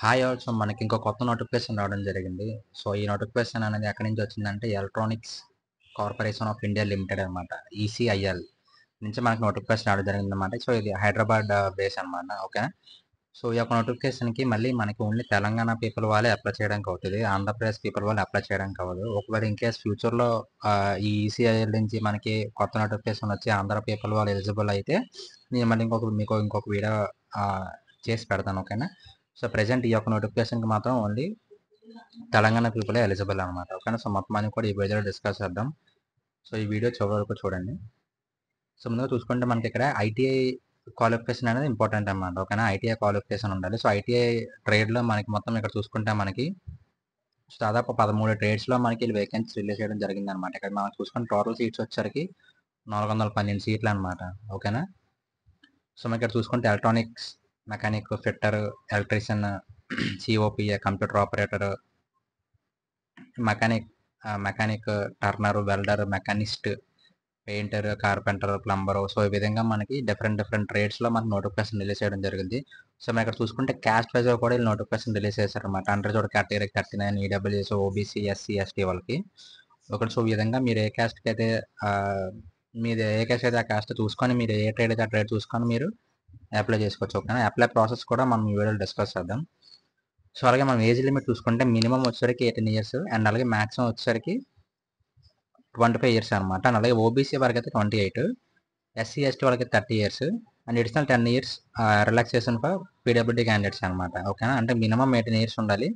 Hi all. So మనకి ఇంకో కొత్త నోటిఫికేషన్ రావడం జరిగింది. సో ఈ నోటిఫికేషన్ అనేది ఎక్కడి నుంచి వచ్చిందంటే electronics corporation of India limited అనమాట. ఈసీఐఎల్ నుంచి మనకి నోటిఫికేషన్ రావడం జరిగిందన్నమాట. సో ఇది హైదరాబాద్ బేస్ అనమాట. ఓకే. సో ఈ యొక్క నోటిఫికేషన్కి మళ్ళీ మనకి ఓన్లీ తెలంగాణ పీపుల్ వాళ్ళే అప్లై చేయడానికి అవుతుంది. ఆంధ్రప్రదేశ్ పీపుల్ వాళ్ళు అప్లై చేయడానికి అవ్వదు. ఒకవేళ ఇన్ కేస్ ఫ్యూచర్లో ఈ ఈసీఐఎల్ నుంచి మనకి కొత్త నోటిఫికేషన్ వచ్చి ఆంధ్ర పీపుల్ వాళ్ళు ఎలిజిబుల్ అయితే నేను మళ్ళీ ఇంకొక వీడియో చేసి పెడతాను. ఓకేనా. సో ప్రెజెంట్ ఈ యొక్క నోటిఫికేషన్కి మాత్రం ఓన్లీ తెలంగాణ పీపులే ఎలిజిబుల్ అనమాట. ఓకేనా. సో మొత్తం అని కూడా ఈ వీడియోలో డిస్కస్ చేద్దాం. సో ఈ వీడియో చివరి వరకు చూడండి. సో ముందుగా చూసుకుంటే మనకి ఇక్కడ ఐటీఐ క్వాలిఫికేషన్ అనేది ఇంపార్టెంట్ అనమాట. ఓకేనా. ఐటీఐ క్వాలిఫికేషన్ ఉండాలి. సో ఐటీఐ ట్రేడ్లో మనకి మొత్తం ఇక్కడ చూసుకుంటే మనకి దాదాపు 13 ట్రేడ్స్లో మనకి వేకెన్సీ రిలీజ్ చేయడం జరిగింది అనమాట. ఇక్కడ మనం చూసుకుంటే టోటల్ సీట్స్ వచ్చేసరికి 412 సీట్లు అనమాట. ఓకేనా. సో మనకి ఇక్కడ చూసుకుంటే electronics mechanic, fitter, electrician, COPA, computer operator, mechanic, Turner, welder, machinist, painter, carpenter, plumber. So ఈ విధంగా మనకి డిఫరెంట్ ట్రేడ్స్లో మనకి నోటిఫికేషన్ రిలీజ్ చేయడం జరిగింది. సో మనం ఇక్కడ చూసుకుంటే క్యాస్ట్ వైజ్ కూడా వీళ్ళు నోటిఫికేషన్ రిలీజ్ చేశారనమాట. అంటే చూడ category 39, EWS, OBC, SC, ST వాళ్ళకి ఒకటి. సో ఈ విధంగా మీరు ఏ క్యాస్ట్కి అయితే మీది ఏ క్యాస్ట్ అయితే ఆ క్యాస్ట్ చూసుకొని మీరు ఏ ట్రేడ్ అయితే ఆ ట్రేడ్ చూసుకొని మీరు అప్లై చేసుకోవచ్చు. ఓకేనా. అప్లై ప్రాసెస్ కూడా మనం ఈ వీడియోలో డిస్కస్ చేద్దాం. సో అలాగే మనం ఏజ్ లిమిట్ చూసుకుంటే మినిమం వచ్చేసరికి 18 ఇయర్స్ అండ్ అలాగే మ్యాక్సిమం వచ్చేసరికి 25 ఇయర్స్ అనమాట. అండ్ అలాగే ఓబీసీ వరకు అయితే 28, ఎస్సీ ఎస్టీ వాళ్ళకి 30 years and additional 10 years relaxation for PWD candidates అనమాట. ఓకేనా. అంటే మినిమం 18 ఇయర్స్ ఉండాలి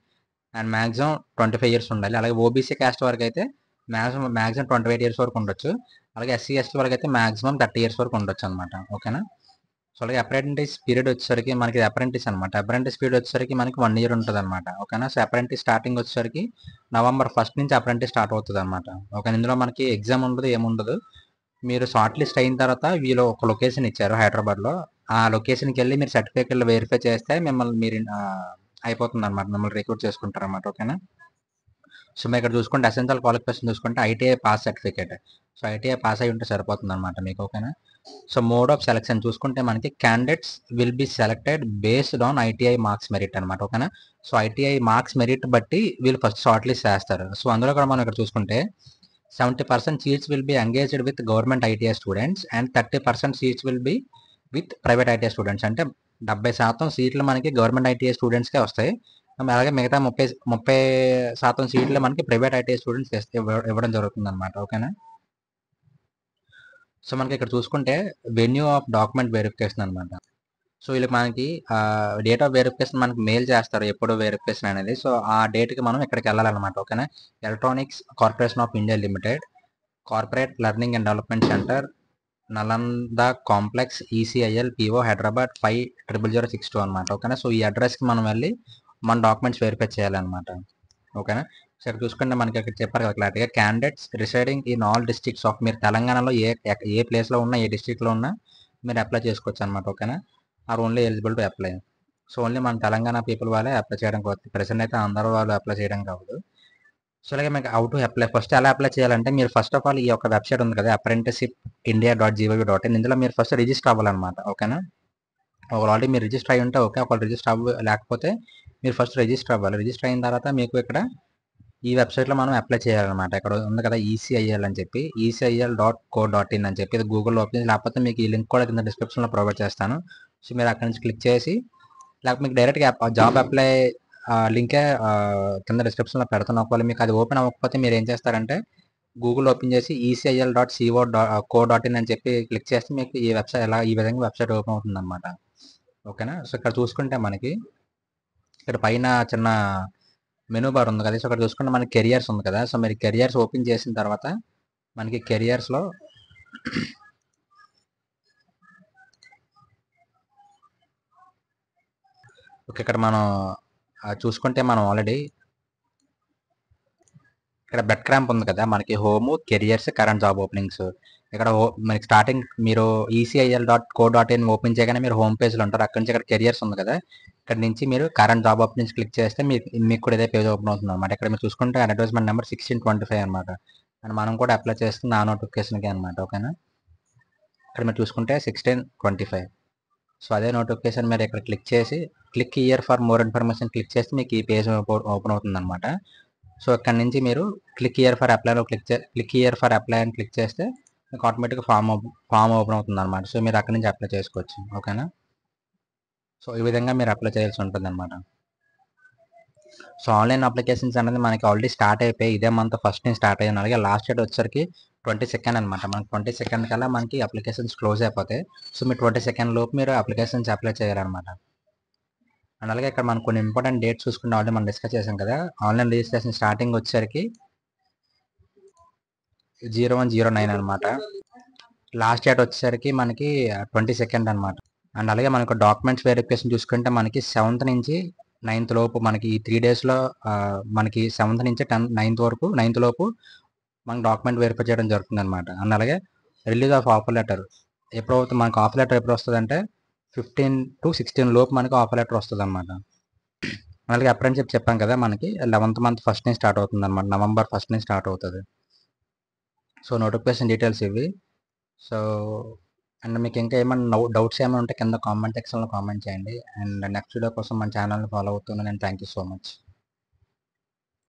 అండ్ మ్యాక్సిమం 25 ఇయర్స్ ఉండాలి. అలాగే ఓబీసీ క్యాస్ట్ వరకు అయితే మ్యాక్సిమం 28 ఇయర్స్ వరకు ఉండొచ్చు. అలాగే ఎస్సీ ఎస్టీ వరకు అయితే మ్యాక్సిమం 30 ఇయర్స్ వరకు ఉండొచ్చు అనమాట. ఓకేనా. సో అలాగే అప్రెంటిస్ పీరియడ్ వచ్చేసరికి మనకి అప్రెంటిస్ అనమాట. అప్రెంటిస్ పీరియడ్ వచ్చేసరికి మనకి 1 ఇయర్ ఉంటుంది అనమాట. ఓకేనా. సో అప్రెంటిస్ స్టార్టింగ్ వచ్చేసరికి నవంబర్ 1 నుంచి అప్రెంటిస్ స్టార్ట్ అవుతుంది అనమాట. ఓకే. ఇందులో మనకి ఎగ్జామ్ ఉండదు, ఏముండదు. మీరు షార్ట్ లిస్ట్ అయిన తర్వాత వీళ్ళు ఒక లొకేషన్ ఇచ్చారు హైదరాబాద్లో. ఆ లొకేషన్కి వెళ్ళి మీరు సర్టిఫికేట్లు వెరిఫై చేస్తే మిమ్మల్ని మీరు అయిపోతుంది అనమాట. మిమ్మల్ని రిక్రూట్ చేసుకుంటారు అనమాట. ఓకేనా. సో మీరు ఇక్కడ చూసుకుంటే ఎసెన్షియల్ క్వాలిఫికేషన్ చూసుకుంటే ITI pass certificate. So ITI pass అయి ఉంటే సరిపోతుంది అనమాట మీకు. ఓకేనా. సో మోడ్ ఆఫ్ సెలెక్షన్ చూసుకుంటే మనకి candidates will be selected based on ITI marks merit అనమాట. ఓకేనా. సో ఐటీఐ మార్క్స్ మెరిట్ బట్టి వీళ్ళు ఫస్ట్ షార్ట్ లిస్ట్ చేస్తారు. సో అందులో కూడా మనం ఇక్కడ చూసుకుంటే 70% seats will be engaged with government ITI students and 30% seats will be with private ITI students. అంటే 70% సీట్లు మనకి గవర్నమెంట్ ఐటీఐ స్టూడెంట్స్కే వస్తాయి. అలాగే మిగతా 30% సీట్లు మనకి ప్రైవేట్ ఐటీఐ స్టూడెంట్స్ ఇవ్వడం జరుగుతుంది అనమాట. ఓకేనా. సో మనకి ఇక్కడ చూసుకుంటే వెన్యూ ఆఫ్ డాక్యుమెంట్ వెరిఫికేషన్ అనమాట. సో వీళ్ళకి మనకి డేట్ ఆఫ్ వెరిఫికేషన్ మనకి మెయిల్ చేస్తారు ఎప్పుడు వెరిఫికేషన్ అనేది. సో ఆ డేట్కి మనం ఇక్కడికి వెళ్ళాలన్నమాట. ఓకేనా. Electronics corporation of India limited, corporate learning and development centre, Nalanda complex, ECIL, PO, Hyderabad 500062 అనమాట. ఓకేనా. సో ఈ అడ్రస్కి మనం వెళ్ళి మన డాక్యుమెంట్స్ వెరిఫై చేయాలన్నమాట. ఓకేనా. సో ఇక్కడ చూసుకుంటే మనకి ఇక్కడ చెప్పారు కదా క్లారిటీగా, candidates residing in all districts of, మీరు తెలంగాణలో ఏ ప్లేస్లో ఉన్నా ఏ డిస్ట్రిక్ట్లో ఉన్నా మీరు అప్లై చేసుకోవచ్చు అనమాట. ఓకేనా. Are only eligible to apply. So only మన తెలంగాణ పీపుల్ వాళ్ళే అప్లై చేయడం కావచ్చు. ప్రెసెంట్ అయితే అందరూ వాళ్ళు అప్లై చేయడం కావదు. సో అలాగే మీకు హౌ టు అప్లై, ఫస్ట్ ఎలా అప్లై చేయాలంటే మీరు ఫస్ట్ ఆఫ్ ఆల్ ఈ యొక్క వెబ్సైట్ ఉంది కదా apprenticeshipindia.gov.in, ఇందులో మీరు ఫస్ట్ రిజిస్టర్ అవ్వాలన్నమాట. ఓకేనా. ఒకవేళ ఆల్రెడీ మీరు రిజిస్టర్ అయ్యి ఉంటే ఓకే, ఒకవేళ రిజిస్టర్ లేకపోతే మీరు ఫస్ట్ రిజిస్టర్ అవ్వాలి. రిజిస్టర్ అయిన తర్వాత మీకు ఇక్కడ ఈ వెబ్సైట్లో మనం అప్లై చేయాలన్నమాట. ఇక్కడ ఉంది కదా ఈసీఐఎల్ అని చెప్పి, ECIL.co.in అని చెప్పి ఇది గూగుల్లో ఓపెన్, లేకపోతే మీకు ఈ లింక్ కూడా కింద డిస్క్రిప్షన్లో ప్రొవైడ్ చేస్తాను. సో మీరు అక్కడి నుంచి క్లిక్ చేసి, లేకపోతే మీకు డైరెక్ట్గా జాబ్ అప్లై లింకే కింద డిస్క్రిప్షన్లో పెడతాను. ఒకవేళ మీకు అది ఓపెన్ అవ్వకపోతే మీరు ఏం చేస్తారంటే గూగుల్ ఓపెన్ చేసి ECIL.co.in అని చెప్పి క్లిక్ చేస్తే మీకు ఈ వెబ్సైట్ ఈ విధంగా వెబ్సైట్ ఓపెన్ అవుతుంది అనమాట. ఓకేనా. సో ఇక్కడ చూసుకుంటే మనకి ఇక్కడ పైన చిన్న మెనూ బార్ ఉంది కదా. సో అక్కడ చూసుకుంటే మనకి కెరియర్స్ ఉంది కదా. సో మీరు కెరియర్స్ ఓపెన్ చేసిన తర్వాత మనకి కెరియర్స్లో ఓకే, ఇక్కడ మనం చూసుకుంటే మనం ఆల్రెడీ ఇక్కడ బెడ్ క్రాంప్ ఉంది కదా, మనకి home, careers, current job openings. ఇక్కడ మనకి స్టార్టింగ్ మీరు ECIL.co.in ఓపెన్ చేయగానే మీరు హోమ్ పేజ్లో ఉంటారు. అక్కడి నుంచి ఇక్కడ కెరియర్స్ ఉంది కదా, ఇక్కడ నుంచి మీరు కరెంట్ జాబ్ ఓపెనింగ్స్ క్లిక్ చేస్తే మీకు కూడా ఇదే పేజ్ ఓపెన్ అవుతుంది అనమాట. ఇక్కడ మీరు చూసుకుంటే అడ్వర్టైజ్మెంట్ నెంబర్ 1625 అనమాట. అండ్ మనం కూడా అప్లై చేస్తుంది ఆ నోటిఫికేషన్కి అనమాట. ఓకేనా. ఇక్కడ మీరు చూసుకుంటే 1625. సో అదే నోటిఫికేషన్ మీరు ఇక్కడ క్లిక్ చేసి click here for more information click చేస్తే మీకు ఈ పేజ్ ఓపెన్ అవుతుందన్నమాట. సో ఇక్కడ నుంచి మీరు క్లిక్ హియర్ ఫర్ అప్లైలో క్లిక్ హియర్ ఫర్ అప్లై అని క్లిక్ చేస్తే మీకు ఆటోమేటిక్గా ఫామ్ ఓపెన్ అవుతుందన్నమాట. సో మీరు అక్కడి నుంచి అప్లై చేసుకోవచ్చు. ఓకేనా? సో ఈ విధంగా మీరు అప్లై చేయాల్సి ఉంటుందన్నమాట. సో ఆన్లైన్ అప్లికేషన్స్ అనేది మనకి ఆల్రెడీ స్టార్ట్ అయిపోయి ఇదే మంత్ ఫస్ట్ నుంచి స్టార్ట్ అయ్యాయి. అలాగే లాస్ట్ డేట్ వచ్చరికి 22 అనమాట. మనకి 22 కల్లా మనకి అప్లికేషన్స్ క్లోజ్ అయిపోతాయి. సో మీరు 22 లోపు మీరు అప్లికేషన్స్ అప్లై చేయాలన్నమాట. అండ్ అలాగే ఇక్కడ మనం కొన్ని ఇంపార్టెంట్ డేట్స్ చూసుకుంటే ఆల్రెడీ మనం డిస్కస్ చేసాం కదా. ఆన్లైన్ రిజిస్ట్రేషన్ స్టార్టింగ్ వచ్చేసరికి 01/09 అనమాట. లాస్ట్ డేట్ వచ్చేసరికి మనకి 22 అనమాట. అండ్ అలాగే మనకు డాక్యుమెంట్స్ వెరిఫికేషన్ చూసుకుంటే మనకి 7th నుంచి 9th లోపు మనకి ఈ 3 డేస్లో మనకి 7th నుంచి 9th లోపు మనకి డాక్యుమెంట్ వెరిఫై చేయడం జరుగుతుంది అనమాట. అండ్ అలాగే రిలీజ్ ఆఫ్ ఆఫర్ లెటర్ ఎప్పుడవుతుంది మనకు ఆఫర్ లెటర్ ఎప్పుడు వస్తుంది అంటే 15 to 16 లోపు మనకి ఆఫర్ లెటర్ వస్తుంది అనమాట. అలాగే అప్రెంటిషిప్ చెప్పాం కదా మనకి 11th మంత్ ఫస్ట్ నుంచి స్టార్ట్ అవుతుంది అనమాట. నవంబర్ 1 నుంచి స్టార్ట్ అవుతుంది. సో నోటిఫికేషన్ డీటెయిల్స్ ఇవి. సో అండ్ మీకు ఇంకా ఏమైనా డౌట్స్ ఏమైనా ఉంటే కింద కామెంట్ సెక్షన్లో కామెంట్ చేయండి. అండ్ నెక్స్ట్ వీడియో కోసం మన ఛానల్ని ఫాలో అవుతున్నాను. And thank you so much.